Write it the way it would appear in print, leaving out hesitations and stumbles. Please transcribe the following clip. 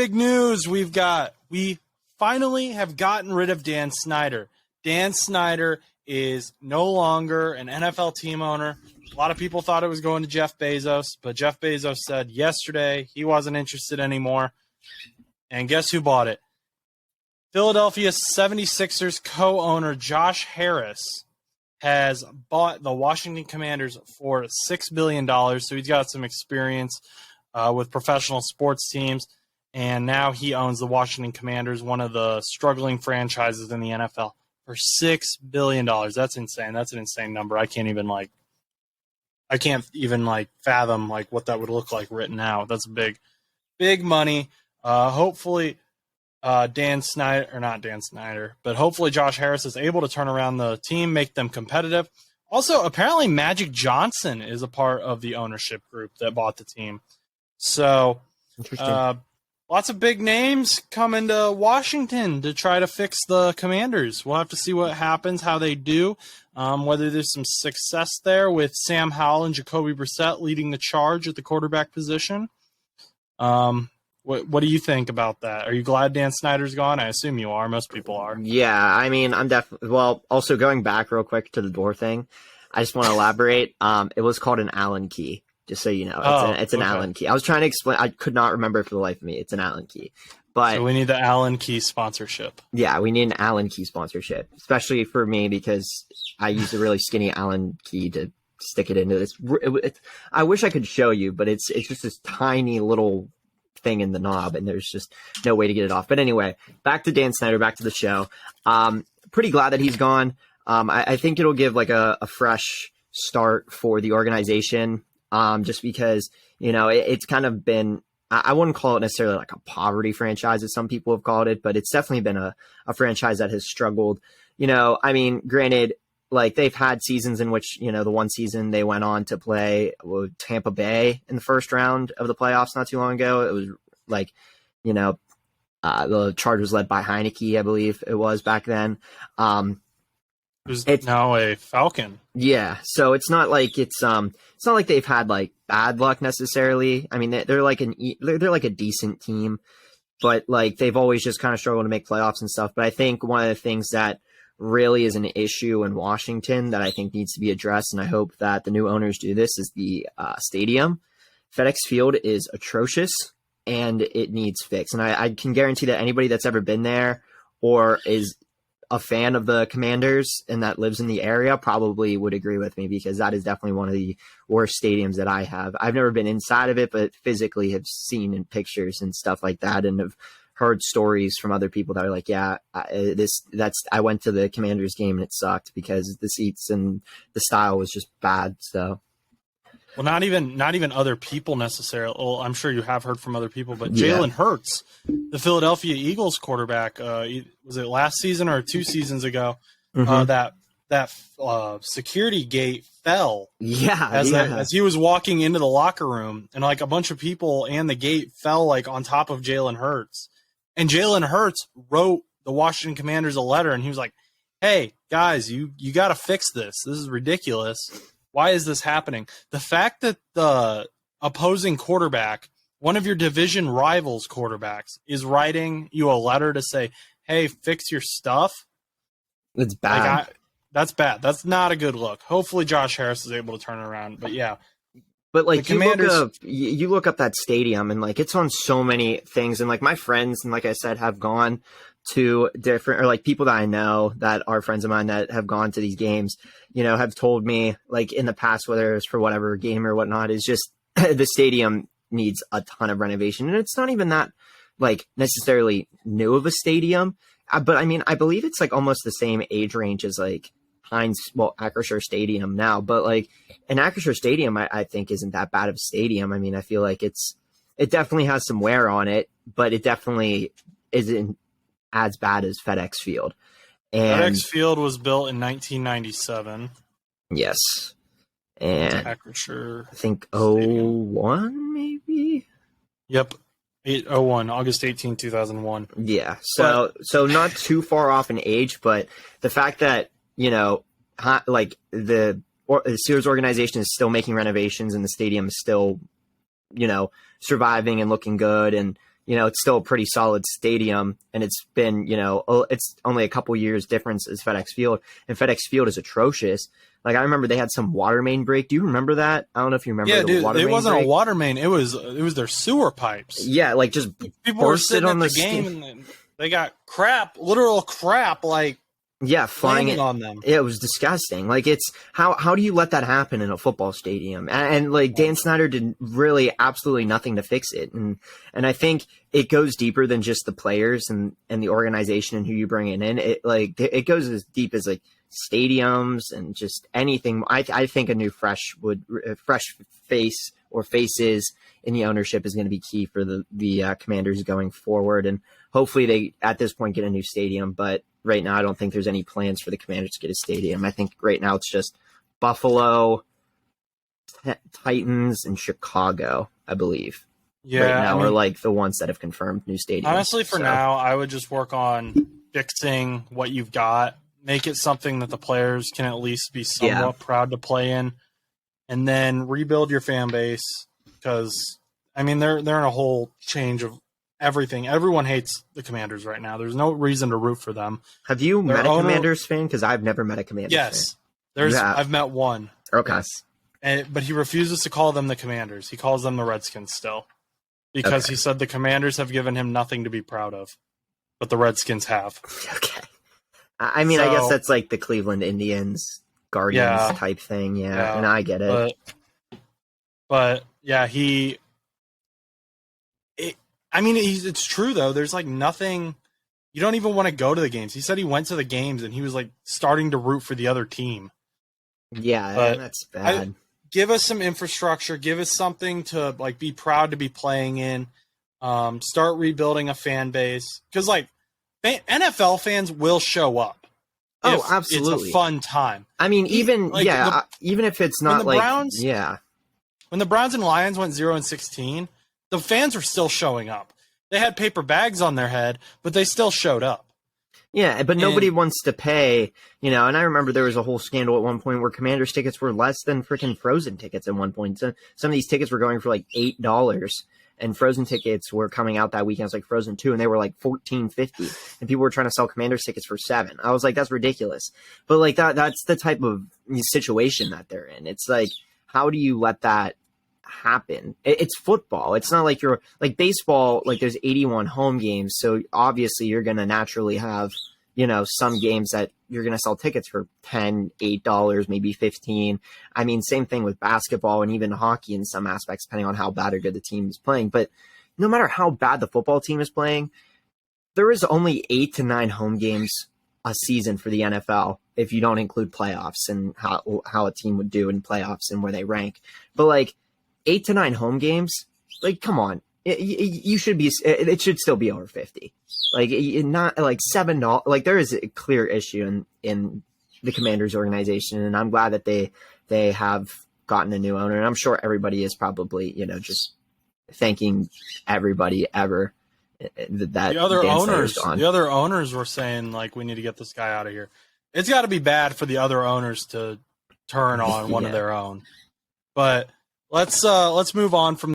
big news. We finally have gotten rid of Dan Snyder. Dan Snyder is no longer an NFL team owner. A lot of people thought it was going to Jeff Bezos, but Jeff Bezos said yesterday he wasn't interested anymore. And guess who bought it? Philadelphia 76ers co-owner Josh Harris has bought the Washington Commanders for $6 billion. So he's got some experience with professional sports teams. And now he owns the Washington Commanders, one of the struggling franchises in the NFL, for $6 billion. That's insane. That's an insane number. I can't even fathom what that would look like written out. That's big money. Hopefully hopefully Josh Harris is able to turn around the team, make them competitive. Also, apparently Magic Johnson is a part of the ownership group that bought the team. So, lots of big names coming to Washington to try to fix the Commanders. We'll have to see what happens, how they do, whether there's some success there with Sam Howell and Jacoby Brissett leading the charge at the quarterback position. What do you think about that? Are you glad Dan Snyder's gone? I assume you are. Most people are. Yeah, I mean, I'm definitely. Well, also going back real quick to the door thing, I just want to elaborate. It was called an Allen key, just so you know. It's an Allen key. I was trying to explain. I could not remember for the life of me. It's an Allen key. But so we need the Allen key sponsorship. Yeah, we need an Allen key sponsorship, especially for me because I use a really skinny Allen key to stick it into this. I wish I could show you, but it's just this tiny little thing in the knob, and there's just no way to get it off. But anyway, back to Dan Snyder, back to the show. Pretty glad that he's gone. I think it'll give a fresh start for the organization, just because it's kind of been, I wouldn't call it necessarily like a poverty franchise as some people have called it, but it's definitely been a franchise that has struggled. I mean, granted, they've had seasons in which, the one season they went on to play with Tampa Bay in the first round of the playoffs not too long ago. It was the charge was led by Heineke, I believe it was back then. It's now a Falcon. Yeah. So it's not like it's not like they've had bad luck necessarily. I mean, they're like a decent team, but they've always just kind of struggled to make playoffs and stuff. But I think one of the things that really is an issue in Washington that I think needs to be addressed, and I hope that the new owners do this, is the stadium. FedEx Field is atrocious and it needs fixed. And I can guarantee that anybody that's ever been there or is a fan of the Commanders and that lives in the area probably would agree with me, because that is definitely one of the worst stadiums that I have. I've never been inside of it, but physically have seen in pictures and stuff like that, and have heard stories from other people that are like, yeah, I went to the Commanders game and it sucked because the seats and the style was just bad. So, well, not even other people necessarily. Well, I'm sure you have heard from other people, but yeah. Jalen Hurts, the Philadelphia Eagles quarterback, was it last season or 2 seasons ago? Mm-hmm. That security gate fell. Yeah, as he was walking into the locker room, and a bunch of people and the gate fell on top of Jalen Hurts. And Jalen Hurts wrote the Washington Commanders a letter, and he was like, hey, guys, you got to fix this. This is ridiculous. Why is this happening? The fact that the opposing quarterback, one of your division rivals quarterbacks, is writing you a letter to say, hey, fix your stuff. It's bad. That's bad. That's not a good look. Hopefully Josh Harris is able to turn it around. But, yeah. But you look up that stadium and it's on so many things, and my friends, and like I said, have gone to different, or people that I know that are friends of mine that have gone to these games, have told me in the past, whether it's for whatever game or whatnot, is just the stadium needs a ton of renovation, and it's not even that necessarily new of a stadium, but I mean, I believe it's almost the same age range as Acrisure Stadium now, but an Acrisure Stadium, I think isn't that bad of a stadium. I mean, I feel it definitely has some wear on it, but it definitely isn't as bad as FedEx Field. And FedEx Field was built in 1997. Yes. And Acrisure, I think 01 maybe. Yep. 801, August 18, 2001. Yeah. So not too far off in age, but the fact that the Steelers organization is still making renovations and the stadium is still, surviving and looking good, and it's still a pretty solid stadium, and it's been, it's only a couple years difference as FedEx Field, and FedEx Field is atrocious. Like, I remember they had some water main break. Do you remember that? I don't know if you remember. Yeah, the dude, water it main wasn't break. a water main. It was their sewer pipes. Yeah, like just People were bursted sitting on at the game and they got literal crap, like flying landing on them. Yeah, it was disgusting. Like, it's how do you let that happen in a football stadium? And like Dan Snyder did really absolutely nothing to fix it. And I think it goes deeper than just the players and the organization and who you bring in. It goes as deep as like stadiums and just anything. I think a new fresh face or faces in the ownership is going to be key for the Commanders going forward. And hopefully they at this point get a new stadium, but right now I don't think there's any plans for the Commanders to get a stadium. I think right now it's just Buffalo, Titans, and Chicago, I believe. Yeah, right now are like the ones that have confirmed new stadiums. Honestly, for now, I would just work on fixing what you've got, make it something that the players can at least be somewhat proud to play in, and then rebuild your fan base. Because I mean, they're in a whole change of everything. Everyone hates the Commanders right now. There's no reason to root for them. Have you met a Commanders fan? Because I've never met a Commanders fan. Yes, I've met one. Okay, but he refuses to call them the Commanders. He calls them the Redskins still. Because he said the Commanders have given him nothing to be proud of, but the Redskins have. Okay. I mean, I guess that's like the Cleveland Indians, Guardians type thing. Yeah, and I get it. But yeah, it's true, though. There's like nothing. You don't even want to go to the games. He said he went to the games and he was like starting to root for the other team. Yeah, that's bad. Give us some infrastructure. Give us something to like be proud to be playing in. Start rebuilding a fan base because like NFL fans will show up. Oh, absolutely! It's a fun time. I mean, even if it's not like Browns, when the Browns and Lions went 0-16, the fans were still showing up. They had paper bags on their head, but they still showed up. Yeah, but nobody wants to pay, and I remember there was a whole scandal at one point where Commanders tickets were less than freaking Frozen tickets at one point. So some of these tickets were going for like $8, and Frozen tickets were coming out that weekend. It was like Frozen 2, and they were like $14.50, and people were trying to sell Commanders tickets for $7. I was like, that's ridiculous. But like that's the type of situation that they're in. It's like, how do you let that happen? It's football. It's not like you're like baseball, like there's 81 home games, so obviously you're going to naturally have some games that you're going to sell tickets for $8, maybe $15. I mean, same thing with basketball and even hockey in some aspects, depending on how bad or good the team is playing. But no matter how bad the football team is playing, there is only 8 to 9 home games a season for the NFL if you don't include playoffs and how a team would do in playoffs and where they rank. But like 8 to 9 home games, like, come on. It should still be over 50. Like, not like $7. Like, there is a clear issue in the Commanders organization, and I'm glad that they have gotten a new owner. And I'm sure everybody is probably, just thanking everybody ever that the other owners were saying, like, we need to get this guy out of here. It's got to be bad for the other owners to turn on one of their own. But let's move on from